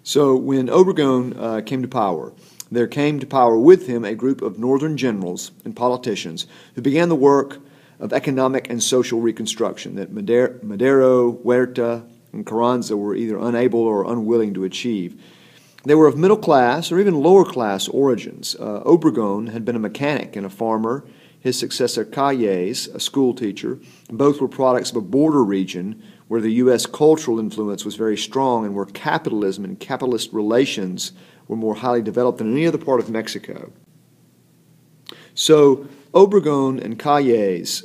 So when Obregon came to power, there came to power with him a group of northern generals and politicians who began the work of economic and social reconstruction that Madero, Huerta, and Carranza were either unable or unwilling to achieve. They were of middle class or even lower class origins. Obregon had been a mechanic and a farmer. His successor, Calles, a school teacher. Both were products of a border region where the U.S. cultural influence was very strong and where capitalism and capitalist relations were more highly developed than any other part of Mexico. So Obregon and Calles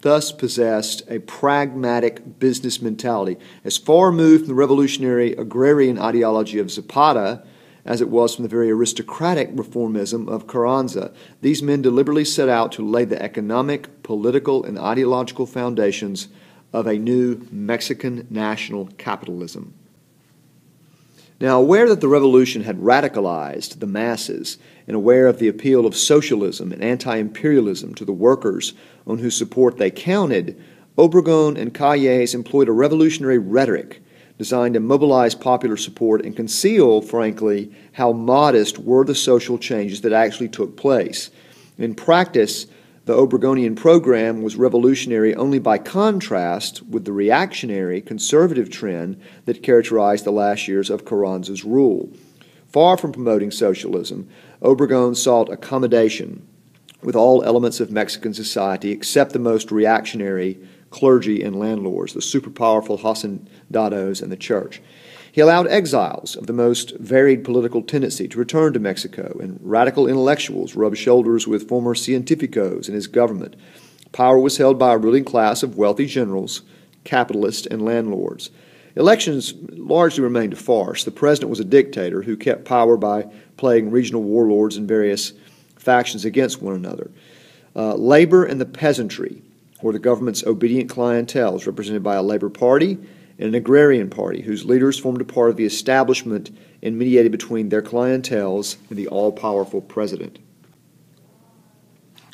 thus possessed a pragmatic business mentality, as far removed from the revolutionary agrarian ideology of Zapata as it was from the very aristocratic reformism of Carranza. These men deliberately set out to lay the economic, political, and ideological foundations of a new Mexican national capitalism. Now, aware that the revolution had radicalized the masses and aware of the appeal of socialism and anti-imperialism to the workers on whose support they counted, Obregon and Calles employed a revolutionary rhetoric designed to mobilize popular support and conceal, frankly, how modest were the social changes that actually took place. In practice, the Obregonian program was revolutionary only by contrast with the reactionary, conservative trend that characterized the last years of Carranza's rule. Far from promoting socialism, Obregon sought accommodation with all elements of Mexican society except the most reactionary clergy and landlords, the super-powerful hacendados and the church. He allowed exiles of the most varied political tendency to return to Mexico, and radical intellectuals rubbed shoulders with former cientificos in his government. Power was held by a ruling class of wealthy generals, capitalists, and landlords. Elections largely remained a farce. The president was a dictator who kept power by playing regional warlords and various factions against one another. Labor and the peasantry were the government's obedient clienteles, represented by a labor party and an agrarian party, whose leaders formed a part of the establishment and mediated between their clienteles and the all-powerful president.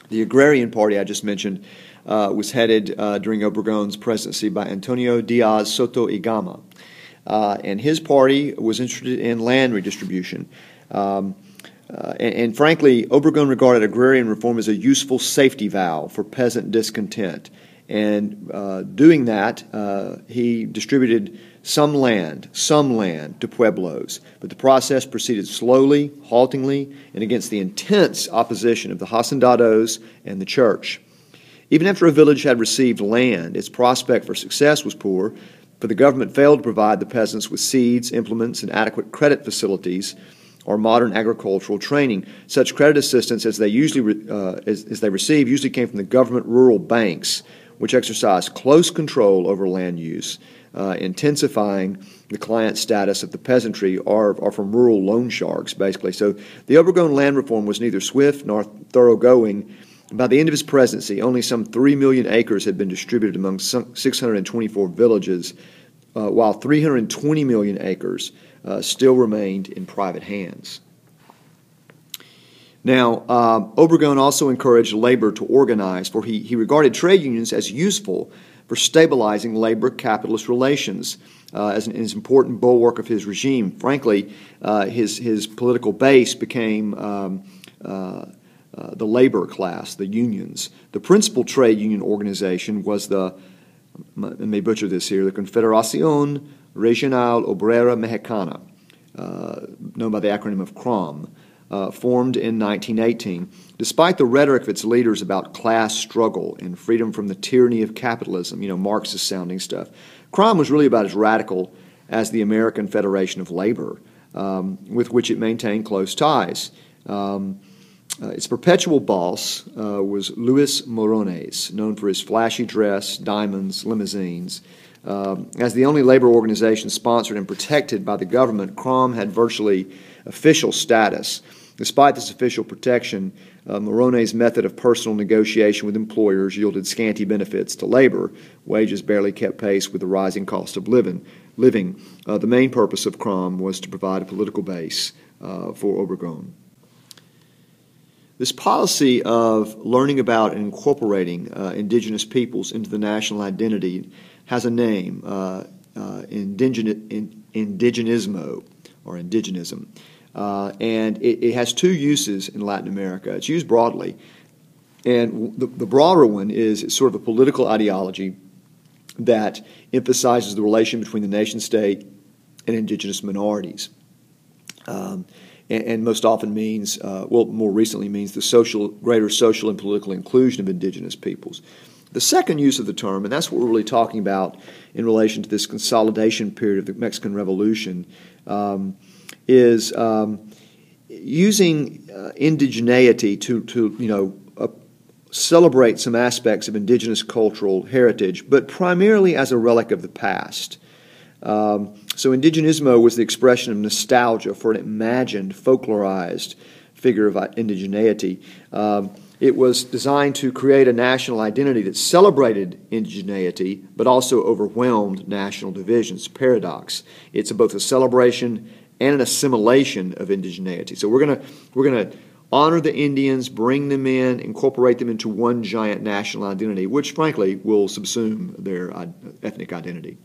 The agrarian party I just mentioned was headed during Obregon's presidency by Antonio Diaz Soto y Gama, and his party was interested in land redistribution. And frankly, Obregon regarded agrarian reform as a useful safety valve for peasant discontent. And doing that, he distributed some land to pueblos. But the process proceeded slowly, haltingly, and against the intense opposition of the hacendados and the church. Even after a village had received land, its prospect for success was poor, for the government failed to provide the peasants with seeds, implements, and adequate credit facilities or modern agricultural training. Such credit assistance as they received usually came from the government rural banks, which exercised close control over land use, intensifying the client status of the peasantry, or from rural loan sharks, basically. So the Obregon land reform was neither swift nor thoroughgoing. By the end of his presidency, only some 3 million acres had been distributed among 624 villages, while 320 million acres still remained in private hands. Now, Obregon also encouraged labor to organize, for he regarded trade unions as useful for stabilizing labor-capitalist relations as an important bulwark of his regime. Frankly, his political base became the labor class, the unions. The principal trade union organization was I may butcher this here, the Confederación Regional Obrera Mexicana, known by the acronym of CROM, formed in 1918. Despite the rhetoric of its leaders about class struggle and freedom from the tyranny of capitalism, Marxist-sounding stuff, CROM was really about as radical as the American Federation of Labor, with which it maintained close ties. Its perpetual boss was Luis Morones, known for his flashy dress, diamonds, limousines. As the only labor organization sponsored and protected by the government, CROM had virtually official status. Despite this official protection, Morones' method of personal negotiation with employers yielded scanty benefits to labor. Wages barely kept pace with the rising cost of living. The main purpose of CROM was to provide a political base for Obregon. This policy of learning about and incorporating indigenous peoples into the national identity has a name, indigenismo, or indigenism. And it has two uses in Latin America. It's used broadly. And the broader one is it's sort of a political ideology that emphasizes the relation between the nation-state and indigenous minorities. And most often means, more recently means the greater social and political inclusion of indigenous peoples. The second use of the term, and that's what we're really talking about in relation to this consolidation period of the Mexican Revolution, is using indigeneity to celebrate some aspects of indigenous cultural heritage, but primarily as a relic of the past. So indigenismo was the expression of nostalgia for an imagined, folklorized figure of indigeneity. It was designed to create a national identity that celebrated indigeneity, but also overwhelmed national divisions. Paradox. It's both a celebration and an assimilation of indigeneity. So we're going to honor the Indians, bring them in, incorporate them into one giant national identity, which frankly will subsume their ethnic identity.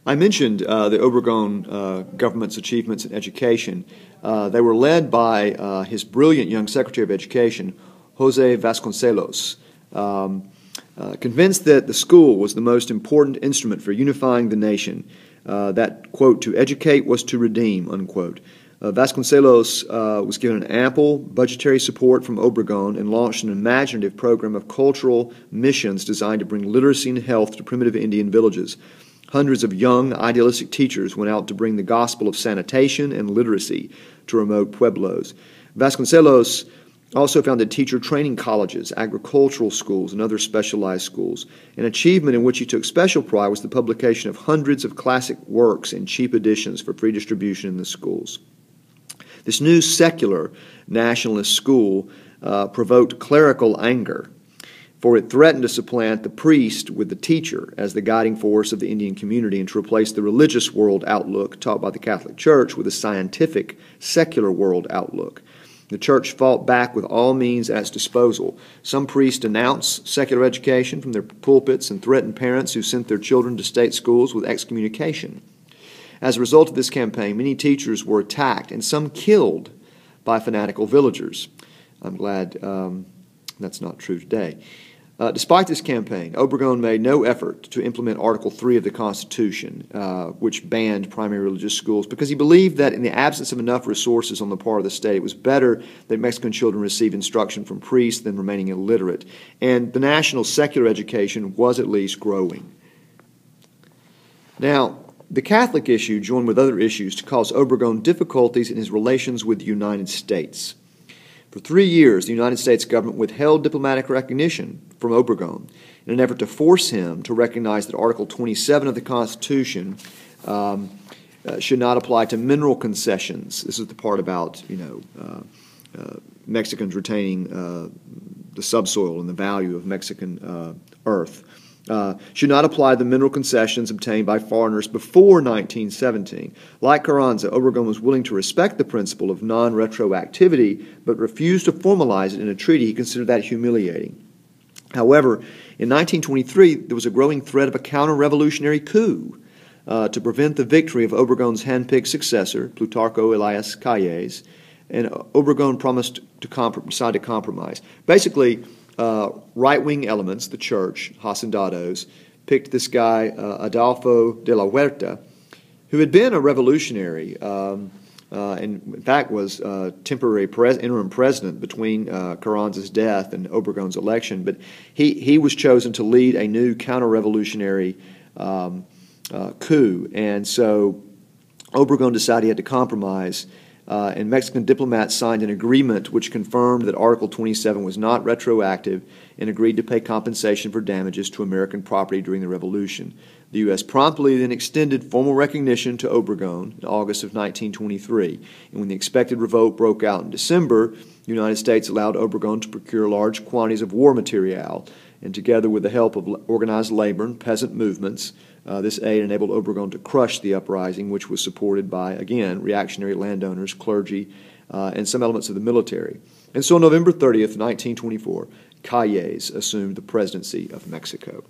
I mentioned the Obregon government's achievements in education. They were led by his brilliant young Secretary of Education, Jose Vasconcelos, convinced that the school was the most important instrument for unifying the nation, that, quote, to educate was to redeem, unquote. Vasconcelos was given ample budgetary support from Obregon and launched an imaginative program of cultural missions designed to bring literacy and health to primitive Indian villages. Hundreds of young, idealistic teachers went out to bring the gospel of sanitation and literacy to remote pueblos. Vasconcelos also founded teacher training colleges, agricultural schools, and other specialized schools. An achievement in which he took special pride was the publication of hundreds of classic works in cheap editions for free distribution in the schools. This new secular nationalist school provoked clerical anger, for it threatened to supplant the priest with the teacher as the guiding force of the Indian community and to replace the religious world outlook taught by the Catholic Church with a scientific, secular world outlook. The Church fought back with all means at its disposal. Some priests denounced secular education from their pulpits and threatened parents who sent their children to state schools with excommunication. As a result of this campaign, many teachers were attacked and some killed by fanatical villagers. I'm glad that's not true today. Despite this campaign, Obregon made no effort to implement Article 3 of the Constitution, which banned primary religious schools, because he believed that in the absence of enough resources on the part of the state, it was better that Mexican children receive instruction from priests than remaining illiterate. And the national secular education was at least growing. Now, the Catholic issue joined with other issues to cause Obregon difficulties in his relations with the United States. For 3 years, the United States government withheld diplomatic recognition from Obregon in an effort to force him to recognize that Article 27 of the Constitution should not apply to mineral concessions. This is the part about, Mexicans retaining the subsoil and the value of Mexican earth. Should not apply to the mineral concessions obtained by foreigners before 1917. Like Carranza, Obregon was willing to respect the principle of non-retroactivity, but refused to formalize it in a treaty. He considered that humiliating. However, in 1923, there was a growing threat of a counter-revolutionary coup to prevent the victory of Obregon's hand-picked successor, Plutarco Elias Calles, and Obregon promised to decide to compromise. Basically, right-wing elements, the church, hacendados, picked this guy, Adolfo de la Huerta, who had been a revolutionary and in fact was temporary interim president between Carranza's death and Obregon's election. But he was chosen to lead a new counter-revolutionary coup. And so Obregon decided he had to compromise. And Mexican diplomats signed an agreement which confirmed that Article 27 was not retroactive and agreed to pay compensation for damages to American property during the Revolution. The U.S. promptly then extended formal recognition to Obregon in August of 1923. And when the expected revolt broke out in December, the United States allowed Obregon to procure large quantities of war material. And together with the help of organized labor and peasant movements, this aid enabled Obregon to crush the uprising, which was supported by, again, reactionary landowners, clergy, and some elements of the military. And so on November 30th, 1924, Calles assumed the presidency of Mexico.